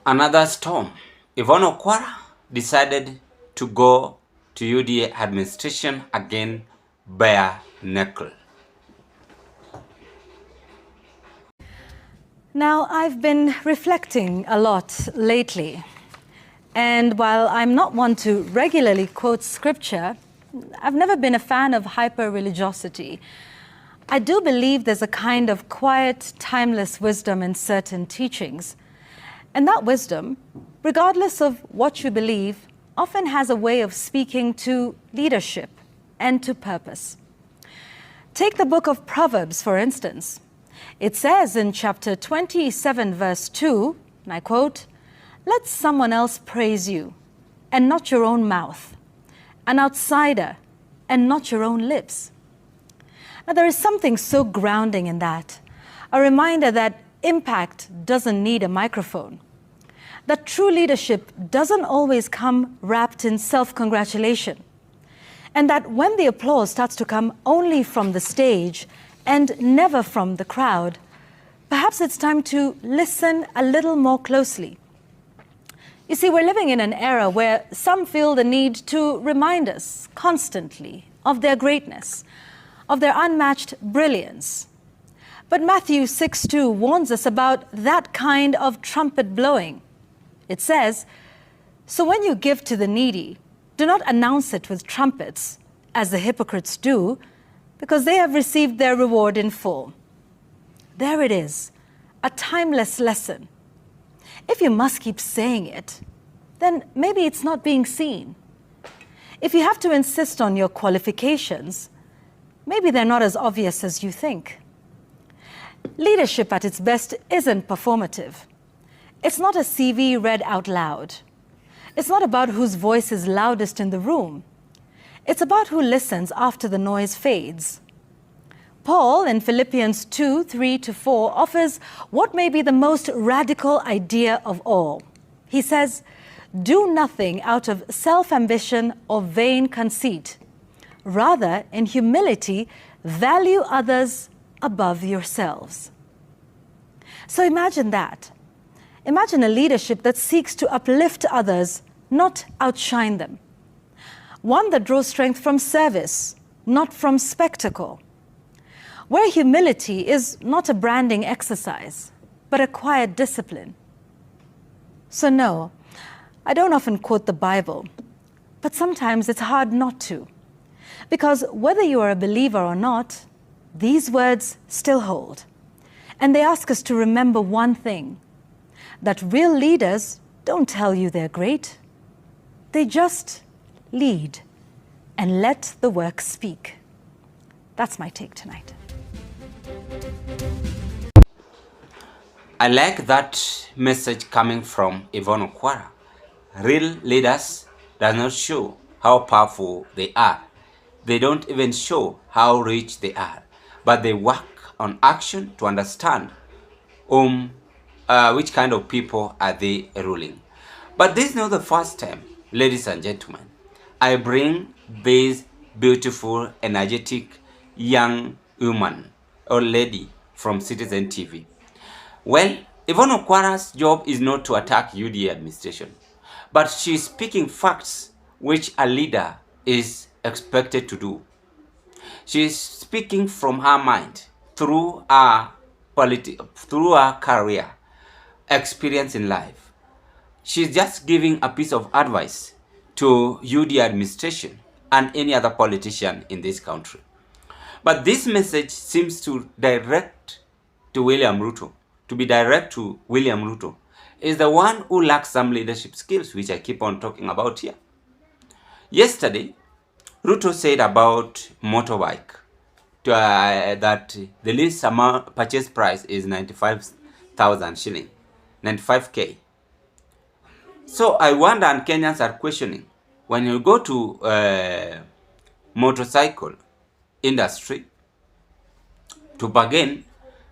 Another storm. Yvonne Okwara decided to go to UDA administration again bare knuckle. Now, I've been reflecting a lot lately. And while I'm not one to regularly quote scripture, I've never been a fan of hyper-religiosity. I do believe there's a kind of quiet, timeless wisdom in certain teachings. And that wisdom, regardless of what you believe, often has a way of speaking to leadership and to purpose. Take the book of Proverbs, for instance. It says in chapter 27, verse 2, and I quote, "Let someone else praise you, and not your own mouth, an outsider, and not your own lips." Now, there is something so grounding in that, a reminder that impact doesn't need a microphone, that true leadership doesn't always come wrapped in self-congratulation, and that when the applause starts to come only from the stage and never from the crowd, perhaps it's time to listen a little more closely. You see, we're living in an era where some feel the need to remind us constantly of their greatness, of their unmatched brilliance. But Matthew 6:2 warns us about that kind of trumpet blowing. It says, "So when you give to the needy, do not announce it with trumpets, as the hypocrites do, because they have received their reward in full." There it is, a timeless lesson. If you must keep saying it, then maybe it's not being seen. If you have to insist on your qualifications, maybe they're not as obvious as you think. Leadership at its best isn't performative. It's not a CV read out loud. It's not about whose voice is loudest in the room. It's about who listens after the noise fades. Paul in Philippians 2:3-4 offers what may be the most radical idea of all. He says, "Do nothing out of self-ambition or vain conceit. Rather, in humility, value others above yourselves." So imagine that. Imagine a leadership that seeks to uplift others, not outshine them. One that draws strength from service, not from spectacle. Where humility is not a branding exercise, but a quiet discipline. So no, I don't often quote the Bible, but sometimes it's hard not to. Because whether you are a believer or not, these words still hold. And they ask us to remember one thing, that real leaders don't tell you they're great. They just lead and let the work speak. That's my take tonight. I like that message coming from Yvonne Okwara. Real leaders does not show how powerful they are. They don't even show how rich they are, but they work on action to understand which kind of people are they ruling. But this is not the first time, ladies and gentlemen, I bring this beautiful, energetic young woman or lady from Citizen TV. Well, Yvonne Okwara's job is not to attack UDA administration, but she is speaking facts which a leader is expected to do. She is speaking from her mind through her career experience in life. She's just giving a piece of advice to UDA administration and any other politician in this country. But this message seems to direct to William RUTO. To be direct to William RUTO is the one who lacks some leadership skills, which I keep on talking about here. Yesterday, RUTO said about motorbike that the least amount purchase price is 95,000 shilling, 95k. So I wonder, and Kenyans are questioning, when you go to motorcycle industry to bargain,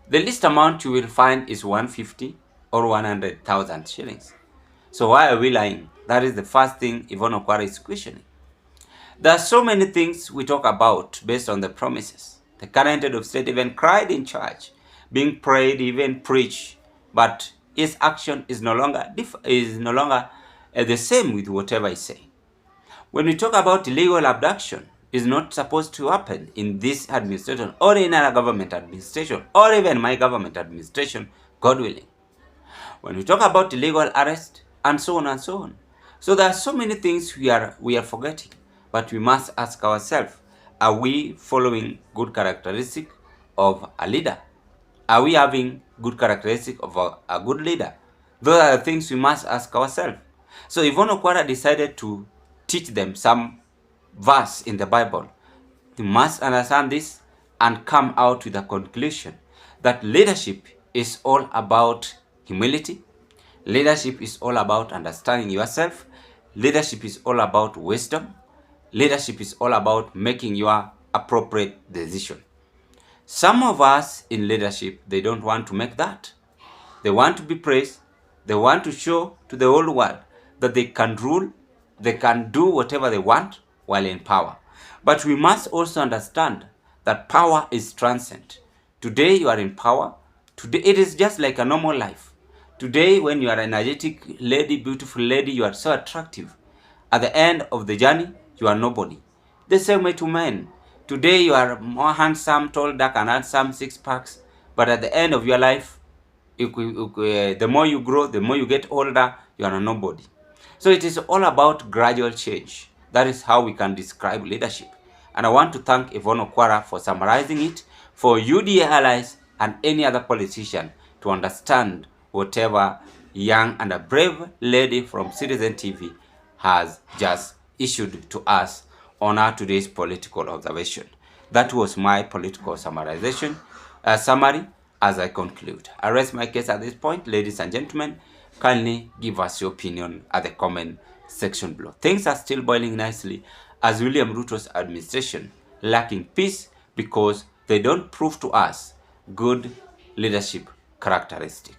the least amount you will find is 150 or 100,000 shillings. So why are we lying? That is the first thing Yvonne Okwara is questioning. There are so many things we talk about based on the promises. The current head of state even cried in church, being prayed, even preached, but his action is no longer the same with whatever he's saying. When we talk about illegal abduction, it's not supposed to happen in this administration or in another government administration or even my government administration, God willing. When we talk about illegal arrest and so on and so on. So there are so many things we are forgetting, but we must ask ourselves, are we following good characteristic of a leader? Are we having good characteristic of a good leader? Those are the things we must ask ourselves. So Yvonne Okwara decided to teach them some verse in the Bible. You must understand this and come out with a conclusion that leadership is all about humility. Leadership is all about understanding yourself. Leadership is all about wisdom. Leadership is all about making your appropriate decision. Some of us in leadership, they don't want to make that. They want to be praised. They want to show to the whole world that they can rule, they can do whatever they want while in power. But we must also understand that power is transient. Today you are in power. Today it is just like a normal life. Today when you are an energetic lady, beautiful lady, you are so attractive. At the end of the journey, you are nobody. The same way to men. Today you are more handsome, tall, dark, and handsome, 6 packs. But at the end of your life, the more you grow, the more you get older, you are a nobody. So it is all about gradual change. That is how we can describe leadership. And I want to thank Yvonne Okwara for summarizing it, for UDA allies and any other politician to understand whatever young and a brave lady from Citizen TV has just issued to us on our today's political observation. That was my political summarization, summary as I conclude. I rest my case at this point. Ladies and gentlemen, kindly give us your opinion at the comment section below. Things are still boiling nicely as William Ruto's administration lacking peace because they don't prove to us good leadership characteristic.